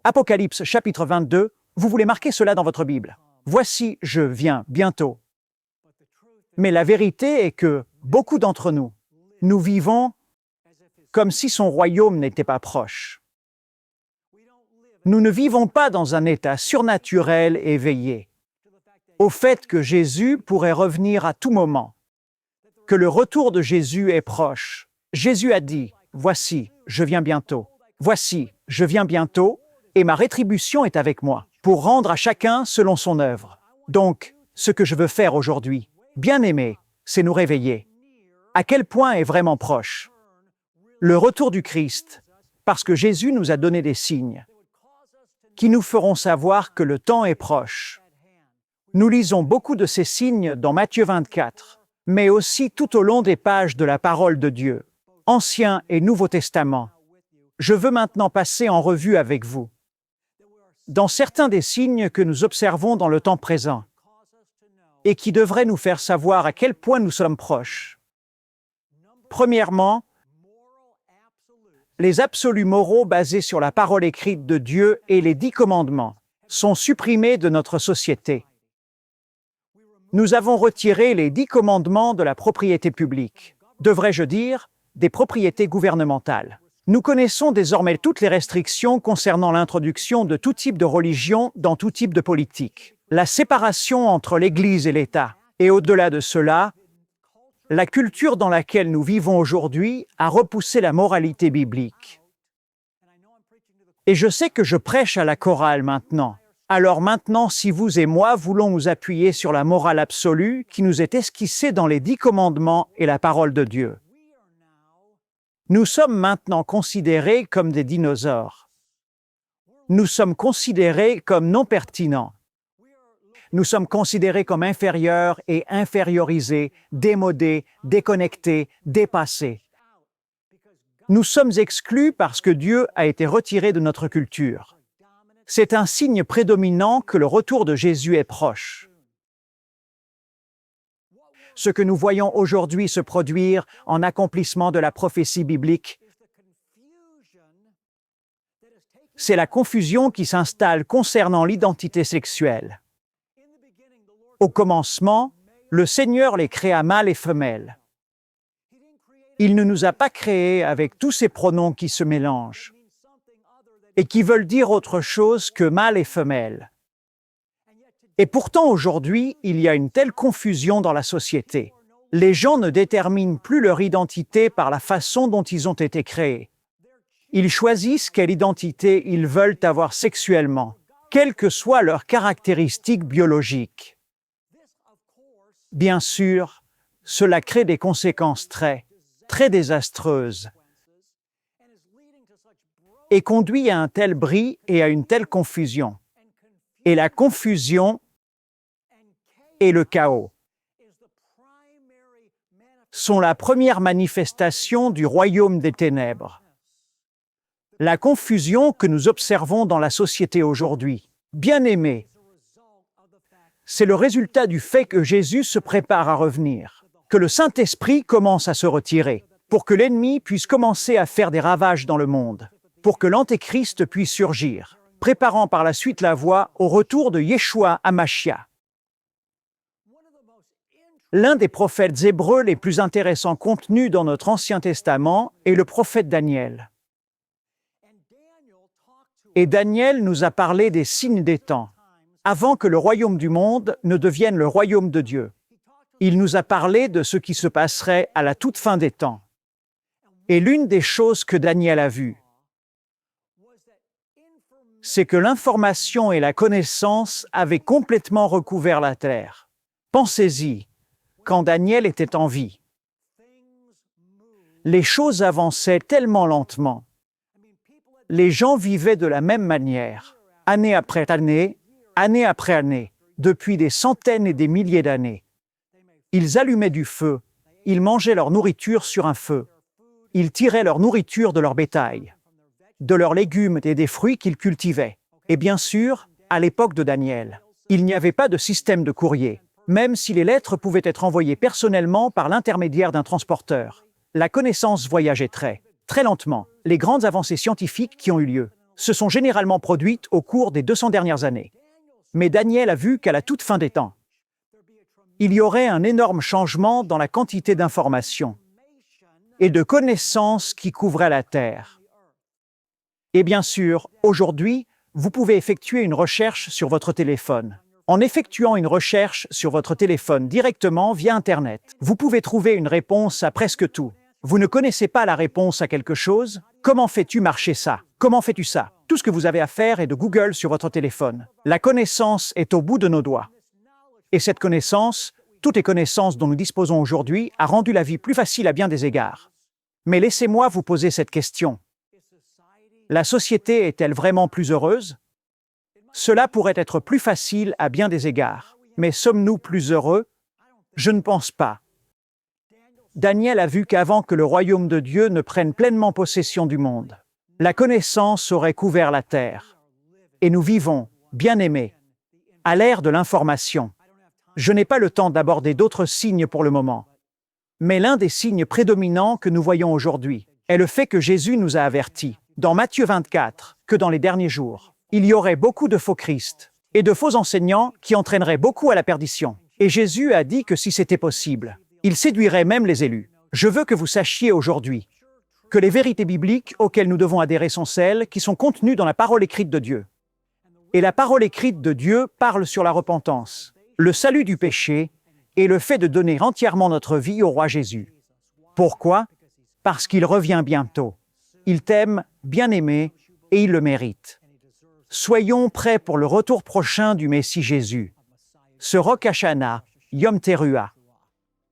Apocalypse chapitre 22, vous voulez marquer cela dans votre Bible. Voici, je viens bientôt. Mais la vérité est que beaucoup d'entre nous, nous vivons comme si son royaume n'était pas proche. Nous ne vivons pas dans un état surnaturel éveillé au fait que Jésus pourrait revenir à tout moment, que le retour de Jésus est proche. Jésus a dit, « Voici, je viens bientôt. Voici, je viens bientôt, et ma rétribution est avec moi, pour rendre à chacun selon son œuvre. » Donc, ce que je veux faire aujourd'hui, bien-aimés, c'est nous réveiller. À quel point est vraiment proche le retour du Christ, parce que Jésus nous a donné des signes qui nous feront savoir que le temps est proche. Nous lisons beaucoup de ces signes dans Matthieu 24, mais aussi tout au long des pages de la parole de Dieu, Ancien et Nouveau Testament. Je veux maintenant passer en revue avec vous dans certains des signes que nous observons dans le temps présent et qui devraient nous faire savoir à quel point nous sommes proches. Premièrement, les absolus moraux basés sur la parole écrite de Dieu et les 10 commandements sont supprimés de notre société. Nous avons retiré les 10 commandements de la propriété publique, devrais-je dire, des propriétés gouvernementales. Nous connaissons désormais toutes les restrictions concernant l'introduction de tout type de religion dans tout type de politique, la séparation entre l'Église et l'État, et au-delà de cela, la culture dans laquelle nous vivons aujourd'hui a repoussé la moralité biblique. Et je sais que je prêche à la chorale maintenant. Alors maintenant, si vous et moi voulons nous appuyer sur la morale absolue qui nous est esquissée dans les 10 commandements et la parole de Dieu, nous sommes maintenant considérés comme des dinosaures. Nous sommes considérés comme non pertinents. Nous sommes considérés comme inférieurs et infériorisés, démodés, déconnectés, dépassés. Nous sommes exclus parce que Dieu a été retiré de notre culture. C'est un signe prédominant que le retour de Jésus est proche. Ce que nous voyons aujourd'hui se produire en accomplissement de la prophétie biblique, c'est la confusion qui s'installe concernant l'identité sexuelle. Au commencement, le Seigneur les créa mâles et femelles. Il ne nous a pas créés avec tous ces pronoms qui se mélangent et qui veulent dire autre chose que mâle et femelle. Et pourtant, aujourd'hui, il y a une telle confusion dans la société. Les gens ne déterminent plus leur identité par la façon dont ils ont été créés. Ils choisissent quelle identité ils veulent avoir sexuellement, quelles que soient leurs caractéristiques biologiques. Bien sûr, cela crée des conséquences très désastreuses et conduit à un tel bris et à une telle confusion. Et la confusion et le chaos sont la première manifestation du royaume des ténèbres. La confusion que nous observons dans la société aujourd'hui, bien-aimés, c'est le résultat du fait que Jésus se prépare à revenir, que le Saint-Esprit commence à se retirer, pour que l'ennemi puisse commencer à faire des ravages dans le monde, pour que l'Antéchrist puisse surgir, préparant par la suite la voie au retour de Yeshua HaMashiach. L'un des prophètes hébreux les plus intéressants contenus dans notre Ancien Testament est le prophète Daniel. Et Daniel nous a parlé des signes des temps, avant que le royaume du monde ne devienne le royaume de Dieu. Il nous a parlé de ce qui se passerait à la toute fin des temps. Et l'une des choses que Daniel a vues, c'est que l'information et la connaissance avaient complètement recouvert la terre. Pensez-y, quand Daniel était en vie, les choses avançaient tellement lentement. Les gens vivaient de la même manière, année après année, année après année, depuis des centaines et des milliers d'années. Ils allumaient du feu, ils mangeaient leur nourriture sur un feu, ils tiraient leur nourriture de leur bétail, de leurs légumes et des fruits qu'ils cultivaient. Et bien sûr, à l'époque de Daniel, il n'y avait pas de système de courrier, même si les lettres pouvaient être envoyées personnellement par l'intermédiaire d'un transporteur. La connaissance voyageait très très lentement, les grandes avancées scientifiques qui ont eu lieu se sont généralement produites au cours des 200 dernières années. Mais Daniel a vu qu'à la toute fin des temps, il y aurait un énorme changement dans la quantité d'informations et de connaissances qui couvraient la Terre. Et bien sûr, aujourd'hui, vous pouvez effectuer une recherche sur votre téléphone. En effectuant une recherche sur votre téléphone directement via Internet, vous pouvez trouver une réponse à presque tout. Vous ne connaissez pas la réponse à quelque chose? Comment fais-tu marcher ça? Comment fais-tu ça? Tout ce que vous avez à faire est de Google sur votre téléphone. La connaissance est au bout de nos doigts. Et cette connaissance, toutes les connaissances dont nous disposons aujourd'hui, a rendu la vie plus facile à bien des égards. Mais laissez-moi vous poser cette question. La société est-elle vraiment plus heureuse? Cela pourrait être plus facile à bien des égards. Mais sommes-nous plus heureux? Je ne pense pas. Daniel a vu qu'avant que le royaume de Dieu ne prenne pleinement possession du monde, la connaissance aurait couvert la terre. Et nous vivons, bien-aimés, à l'ère de l'information. Je n'ai pas le temps d'aborder d'autres signes pour le moment. Mais l'un des signes prédominants que nous voyons aujourd'hui est le fait que Jésus nous a avertis, dans Matthieu 24, que dans les derniers jours, il y aurait beaucoup de faux Christ et de faux enseignants qui entraîneraient beaucoup à la perdition. Et Jésus a dit que si c'était possible, il séduirait même les élus. Je veux que vous sachiez aujourd'hui que les vérités bibliques auxquelles nous devons adhérer sont celles qui sont contenues dans la parole écrite de Dieu. Et la parole écrite de Dieu parle sur la repentance, le salut du péché et le fait de donner entièrement notre vie au roi Jésus. Pourquoi? Parce qu'il revient bientôt. Il t'aime, bien-aimé, et il le mérite. Soyons prêts pour le retour prochain du Messie Jésus. Ce Rosh Hashanah, Yom Teruah.